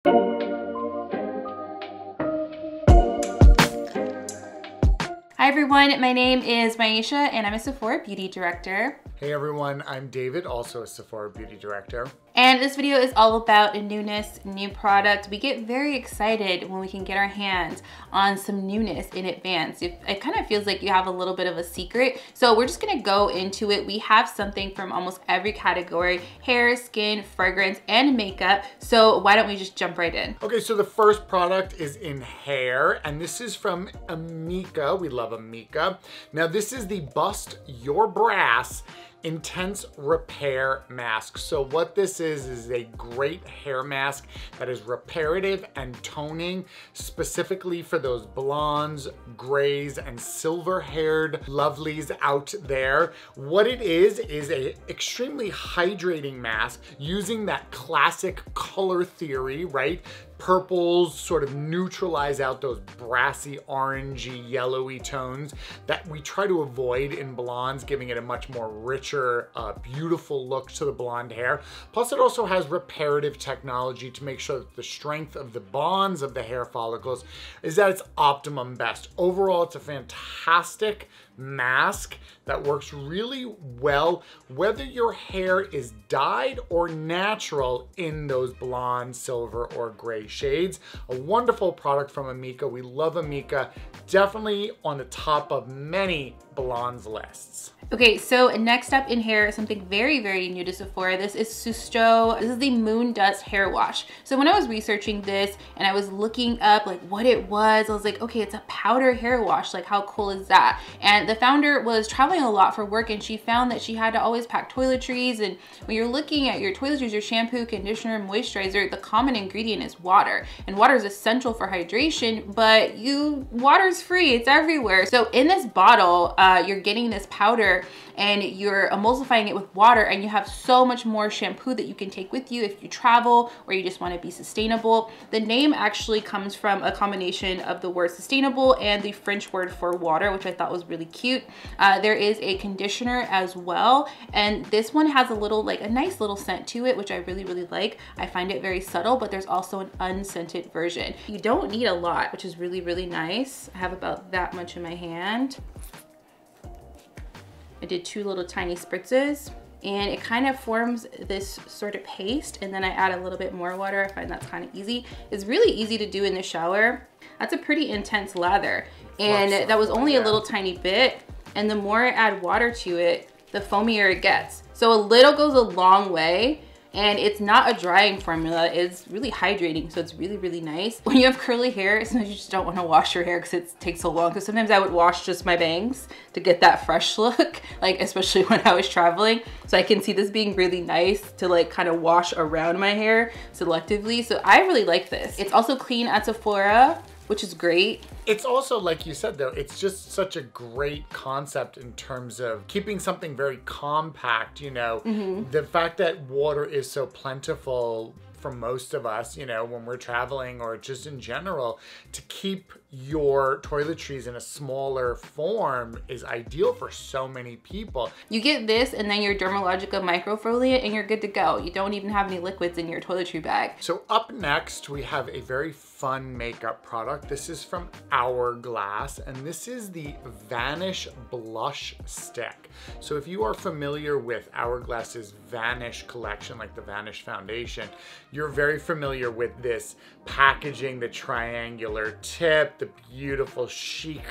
Hi everyone, my name is Myiesha and I'm a Sephora Beauty Director. Hey everyone, I'm David, also a Sephora Beauty Director. And this video is all about newness, new product. We get very excited when we can get our hands on some newness in advance. It kind of feels like you have a little bit of a secret. So we're just gonna go into it. We have something from almost every category: hair, skin, fragrance, and makeup. So why don't we just jump right in? Okay, so the first product is in hair, and this is from AMIKA. We love AMIKA. Now this is the Bust Your Brass Intense Repair Mask. So what this is a great hair mask that is reparative and toning, specifically for those blondes, grays, and silver-haired lovelies out there. What it is a extremely hydrating mask using that classic color theory, right? Purples sort of neutralize out those brassy, orangey, yellowy tones that we try to avoid in blondes, giving it a much more richer, beautiful look to the blonde hair. Plus it also has reparative technology to make sure that the strength of the bonds of the hair follicles is at its optimum best. Overall, it's a fantastic mask that works really well whether your hair is dyed or natural in those blonde, silver, or gray shades. A wonderful product from AMIKA. We love AMIKA. Definitely on the top of many blondes lists. Okay, so next up in hair is something very, very new to Sephora. This is SUSTEAU. This is the Moondust hair wash. So when I was researching this and I was looking up like what it was, I was like, okay, it's a powder hair wash. Like, how cool is that? And the founder was traveling a lot for work, and she found that she had to always pack toiletries. And when you're looking at your toiletries, your shampoo, conditioner, moisturizer, the common ingredient is water. And water is essential for hydration, but water's free, it's everywhere. So in this bottle, you're getting this powder and you're emulsifying it with water, and you have so much more shampoo that you can take with you if you travel or you just want to be sustainable. The name actually comes from a combination of the word sustainable and the French word for water, which I thought was really cute. There is a conditioner as well, and this one has a nice little scent to it, which I really, really like. I find it very subtle, but there's also an unscented version. You don't need a lot, which is really, really nice. I have about that much in my hand. I did 2 little tiny spritzes, and it kind of forms this sort of paste, and then I add a little bit more water. I find that's kind of easy. It's really easy to do in the shower. That's a pretty intense lather, and that was only a little tiny bit, and the more I add water to it, the foamier it gets. So a little goes a long way. And it's not a drying formula, it's really hydrating, so it's really, really nice. When you have curly hair, sometimes you just don't want to wash your hair because it takes so long. Because sometimes I would wash just my bangs to get that fresh look, like especially when I was traveling. So I can see this being really nice to like kind of wash around my hair selectively. So I really like this. It's also clean at Sephora, which is great. It's also, like you said though, it's just such a great concept in terms of keeping something very compact, you know. The fact that water is so plentiful for most of us, you know, when we're traveling or just in general, to keep your toiletries in a smaller form is ideal for so many people. You get this and then your Dermalogica microfoliant and you're good to go. You don't even have any liquids in your toiletry bag. So up next, we have a very fun makeup product. This is from HOURGLASS, and this is the Vanish Blush Stick. So if you are familiar with HOURGLASS's Vanish collection, like the Vanish foundation, you're very familiar with this packaging, the triangular tip, the beautiful chic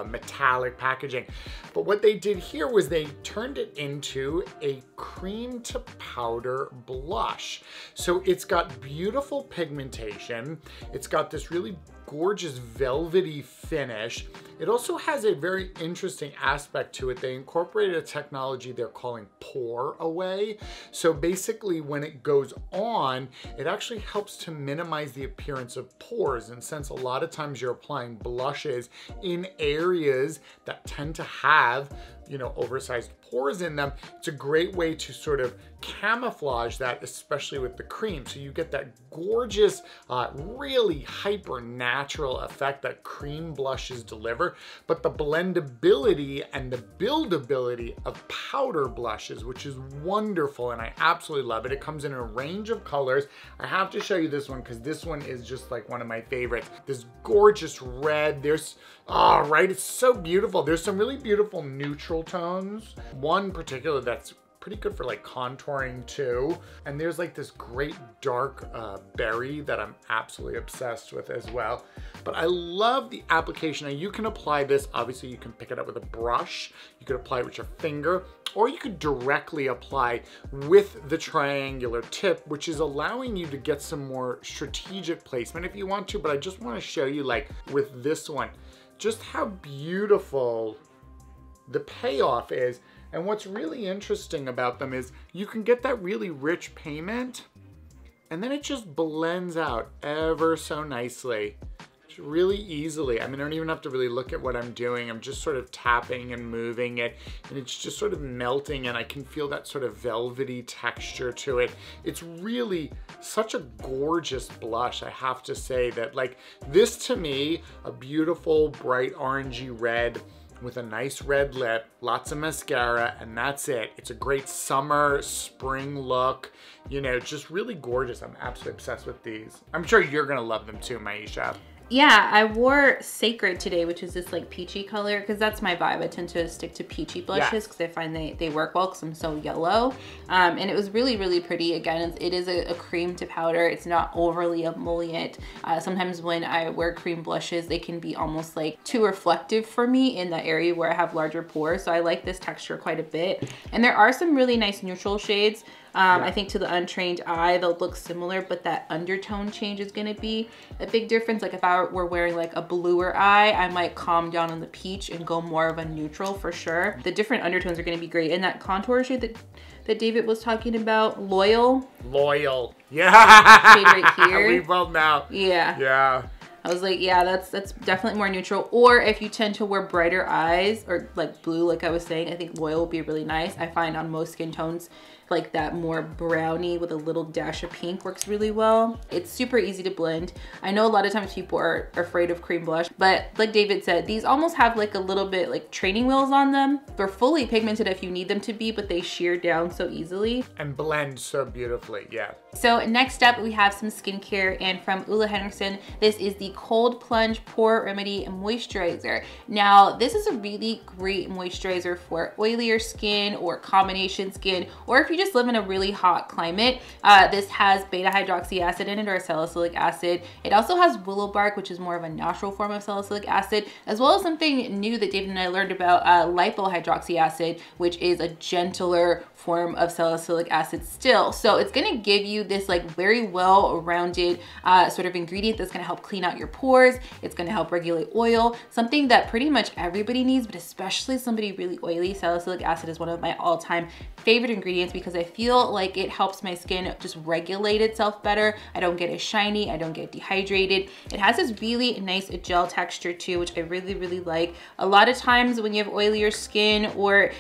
metallic packaging. But what they did here was they turned it into a cream to powder blush. So it's got beautiful pigmentation. It's got this really gorgeous velvety finish. It also has a very interesting aspect to it. They incorporated a technology they're calling Pore away. So basically when it goes on, it actually helps to minimize the appearance of pores. And since a lot of times you're applying blushes in areas that tend to have you know, oversized pores in them, it's a great way to sort of camouflage that, especially with the cream. So you get that gorgeous, really hyper natural effect that cream blushes deliver, but the blendability and the buildability of powder blushes, which is wonderful, and I absolutely love it. It comes in a range of colors. I have to show you this one because this one is just like one of my favorites. This gorgeous red, there's, oh, right, it's so beautiful. There's some really beautiful neutral tones. One particular that's pretty good for like contouring too. And there's like this great dark berry that I'm absolutely obsessed with as well. But I love the application. Now you can apply this, obviously you can pick it up with a brush, you could apply it with your finger, or you could directly apply with the triangular tip, which is allowing you to get some more strategic placement if you want to, but I just wanna show you like with this one, just how beautiful the payoff is. And what's really interesting about them is you can get that really rich pigment and then it just blends out ever so nicely, really easily. I mean, I don't even have to really look at what I'm doing. I'm just sort of tapping and moving it and it's just sort of melting and I can feel that sort of velvety texture to it. It's really such a gorgeous blush. I have to say that, like, this to me, a beautiful bright orangey red with a nice red lip, lots of mascara, and that's it. It's a great summer, spring look, you know, just really gorgeous. I'm absolutely obsessed with these. I'm sure you're gonna love them too, Myiesha. Yeah, I wore Sacred today, which is this like peachy color, because that's my vibe. I tend to stick to peachy blushes because I find they work well because I'm so yellow. And it was really, really pretty. Again, it is a cream to powder. It's not overly emollient. Sometimes when I wear cream blushes, they can be almost like too reflective for me in the area where I have larger pores. So I like this texture quite a bit. And there are some really nice neutral shades. I think to the untrained eye, they'll look similar, but that undertone change is gonna be a big difference. Like if I were wearing like a bluer eye, I might calm down on the peach and go more of a neutral for sure. The different undertones are gonna be great. And that contour shade that David was talking about, Loyal. Loyal, yeah. Shade right here. We both know. Yeah. Yeah. I was like, yeah, that's definitely more neutral. Or if you tend to wear brighter eyes or like blue, like I was saying, I think Loyal will be really nice. I find on most skin tones, like that more brownie with a little dash of pink works really well. It's super easy to blend. I know a lot of times people are afraid of cream blush, but like David said, these almost have like a little bit like training wheels on them. They're fully pigmented if you need them to be, but they shear down so easily. And blend so beautifully, yeah. So next up, we have some skincare, and from OLEHENRIKSEN, this is the Cold Plunge Pore Remedy Moisturizer. Now, this is a really great moisturizer for oilier skin or combination skin, or if you just live in a really hot climate. This has beta hydroxy acid in it, or salicylic acid. It also has willow bark, which is more of a natural form of salicylic acid, as well as something new that David and I learned about, lipohydroxy acid, which is a gentler form of salicylic acid still. So it's gonna give you this like very well-rounded sort of ingredient that's gonna help clean out your pores. It's gonna help regulate oil, something that pretty much everybody needs, but especially somebody really oily. Salicylic acid is one of my all-time favorite ingredients because I feel like it helps my skin just regulate itself better. I don't get as shiny, I don't get dehydrated. It has this really nice gel texture too, which I really, really like. A lot of times when you have oilier skin or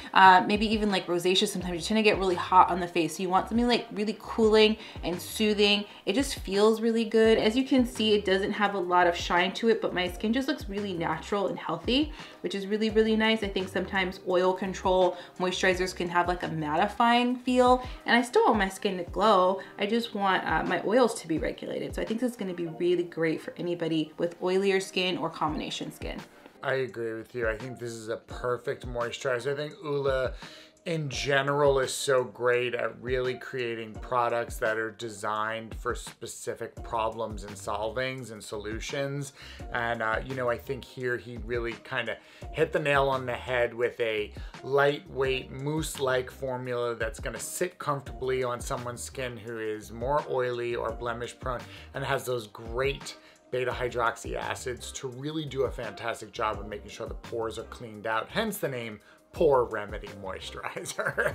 maybe even like rosacea, sometimes you tend to get really hot on the face. So you want something like really cooling and soothing. It just feels really good. As you can see, it doesn't have a lot of shine to it, but my skin just looks really natural and healthy, which is really, really nice. I think sometimes oil control moisturizers can have like a mattifying feel, and I still want my skin to glow. I just want my oils to be regulated. So I think this is gonna be really great for anybody with oilier skin or combination skin. I agree with you. I think this is a perfect moisturizer. I think Ula in general is so great at really creating products that are designed for specific problems and solvings and solutions. And you know, I think here he really kind of hit the nail on the head with a lightweight mousse-like formula that's going to sit comfortably on someone's skin who is more oily or blemish prone and has those great beta hydroxy acids to really do a fantastic job of making sure the pores are cleaned out, hence the name Pore Remedy Moisturizer.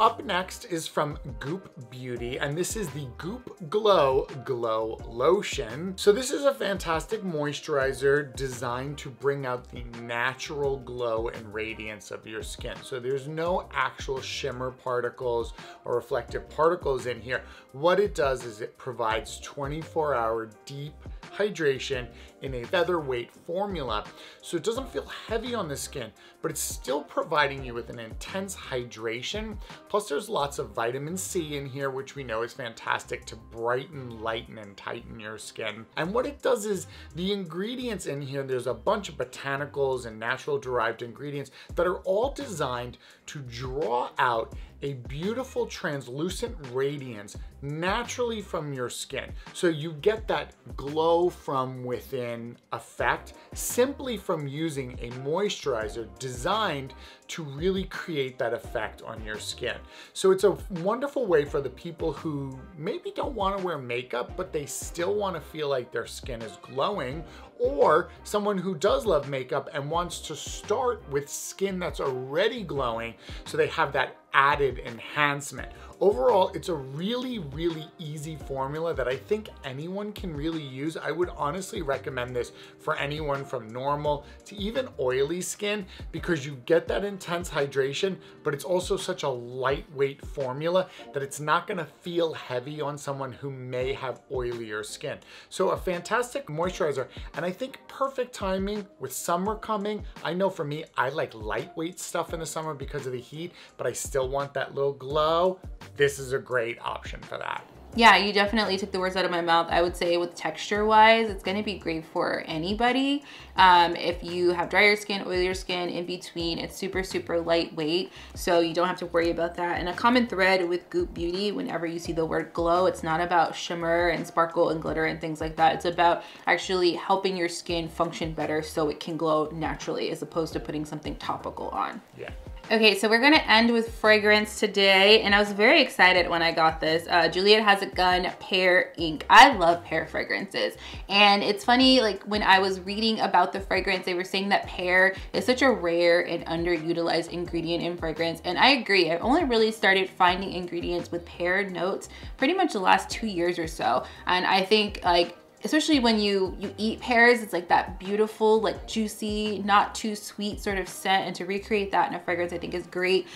up next is from GOOP Beauty, and this is the GOOP Glow Lotion. So this is a fantastic moisturizer designed to bring out the natural glow and radiance of your skin. So there's no actual shimmer particles or reflective particles in here. What it does is it provides 24-hour deep hydration in a featherweight formula. So it doesn't feel heavy on the skin, but it's still providing you with an intense hydration. Plus there's lots of vitamin C in here, which we know is fantastic to brighten, lighten, and tighten your skin. And what it does is the ingredients in here, there's a bunch of botanicals and natural derived ingredients that are all designed to draw out a beautiful translucent radiance naturally from your skin. So you get that glow from within effect simply from using a moisturizer designed to really create that effect on your skin. So it's a wonderful way for the people who maybe don't want to wear makeup, but they still want to feel like their skin is glowing, or someone who does love makeup and wants to start with skin that's already glowing so they have that added enhancement. Overall, it's a really, really easy formula that I think anyone can really use. I would honestly recommend this for anyone from normal to even oily skin because you get that intense hydration, but it's also such a lightweight formula that it's not gonna feel heavy on someone who may have oilier skin. So a fantastic moisturizer, and I think perfect timing with summer coming. I know for me, I like lightweight stuff in the summer because of the heat, but I still want that little glow. This is a great option for that. Yeah, you definitely took the words out of my mouth. I would say with texture wise, it's gonna be great for anybody. If you have drier skin, oilier skin, in between, it's super, super lightweight. So you don't have to worry about that. And a common thread with Goop Beauty, whenever you see the word glow, it's not about shimmer and sparkle and glitter and things like that. It's about actually helping your skin function better so it can glow naturally as opposed to putting something topical on. Yeah. Okay, so we're gonna end with fragrance today, and I was very excited when I got this. Juliette Has a Gun Pear Ink. I love pear fragrances, and it's funny, like when I was reading about the fragrance, they were saying that pear is such a rare and underutilized ingredient in fragrance, and I agree. I've only really started finding ingredients with pear notes pretty much the last 2 years or so, and I think like especially when you eat pears, it's like that beautiful, like juicy, not too sweet sort of scent, and to recreate that in a fragrance I think is great.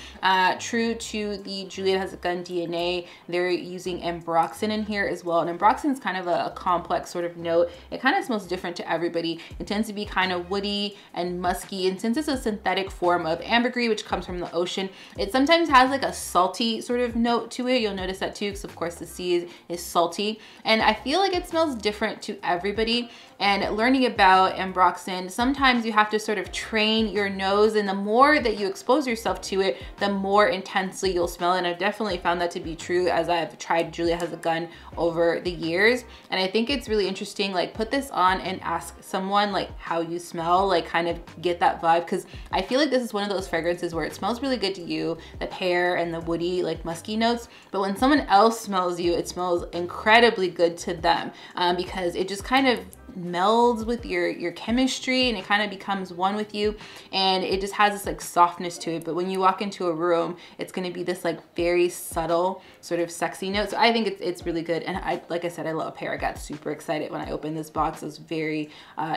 True to the Juliette Has a Gun DNA, they're using ambroxan in here as well, and ambroxan is kind of a complex sort of note. It kind of smells different to everybody. It tends to be kind of woody and musky, and since it's a synthetic form of ambergris, which comes from the ocean, it sometimes has like a salty sort of note to it. You'll notice that too, because of course the sea is salty, and I feel like it smells different to everybody. And learning about ambroxan, sometimes you have to sort of train your nose, and the more that you expose yourself to it, the more intensely you'll smell it. And I've definitely found that to be true as I've tried Juliette Has a Gun over the years. And I think it's really interesting, like put this on and ask someone like how you smell, like kind of get that vibe, because I feel like this is one of those fragrances where it smells really good to you, the pear and the woody like musky notes, but when someone else smells you, it smells incredibly good to them, because it just kind of melds with your chemistry, and it kind of becomes one with you, and it just has this like softness to it. But when you walk into a room, it's going to be this like very subtle sort of sexy note. So I think it's really good, and like I said, I love pear. I got super excited when I opened this box. I was very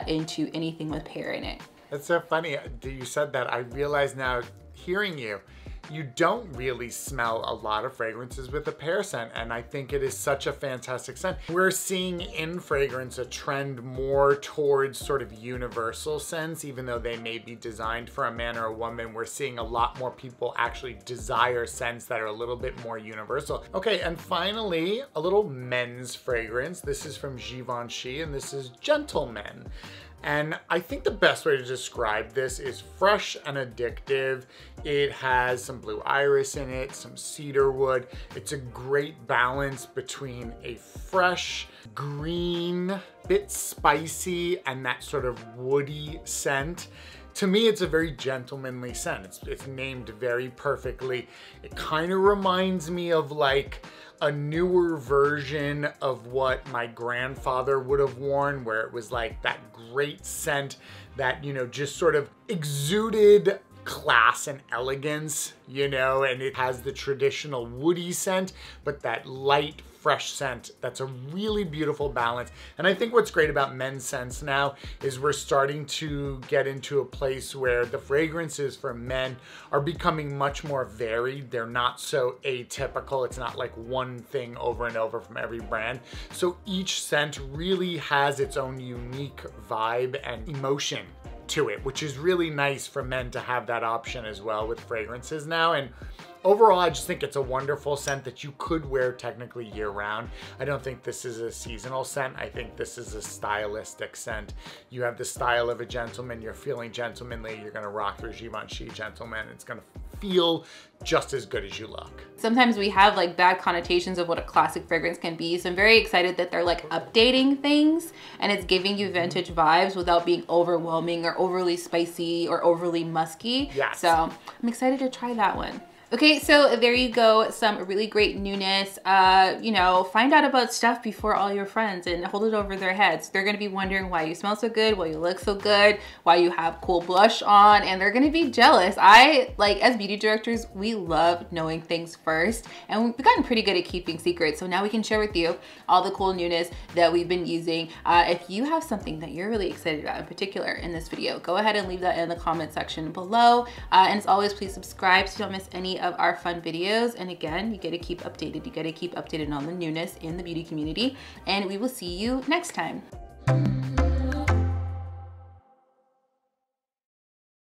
into anything with pear in it. It's so funny that you said that. I realize now, hearing you, you don't really smell a lot of fragrances with a pear scent, and I think it is such a fantastic scent. We're seeing in fragrance a trend more towards sort of universal scents, even though they may be designed for a man or a woman. We're seeing a lot more people actually desire scents that are a little bit more universal. Okay, and finally, a little men's fragrance. This is from Givenchy, and this is Gentleman. And I think the best way to describe this is fresh and addictive. It has some blue iris in it, some cedarwood. It's a great balance between a fresh, green, bit spicy, and that sort of woody scent. To me, it's a very gentlemanly scent. It's named very perfectly. It kind of reminds me of like a newer version of what my grandfather would have worn, where it was like that great scent that, you know, just sort of exuded class and elegance, you know, and it has the traditional woody scent, but that light, fresh scent. That's a really beautiful balance. And I think what's great about men's scents now is we're starting to get into a place where the fragrances for men are becoming much more varied. They're not so atypical. It's not like one thing over and over from every brand. So each scent really has its own unique vibe and emotion to it, which is really nice for men to have that option as well with fragrances now. And overall, I just think it's a wonderful scent that you could wear technically year round. I don't think this is a seasonal scent. I think this is a stylistic scent. You have the style of a gentleman, you're feeling gentlemanly, you're gonna rock your Givenchy gentleman. It's gonna feel just as good as you look. Sometimes we have like bad connotations of what a classic fragrance can be. So I'm very excited that they're like updating things and it's giving you vintage vibes without being overwhelming or overly spicy or overly musky. Yes. So I'm excited to try that one. Okay, so there you go, some really great newness. You know, find out about stuff before all your friends and hold it over their heads. They're gonna be wondering why you smell so good, why you look so good, why you have cool blush on, and they're gonna be jealous. As beauty directors, we love knowing things first, and we've gotten pretty good at keeping secrets, so now we can share with you all the cool newness that we've been using. If you have something that you're really excited about in particular in this video, go ahead and leave that in the comment section below. And as always, please subscribe so you don't miss any of our fun videos. And again, you gotta keep updated. You gotta keep updated on the newness in the beauty community. And we will see you next time.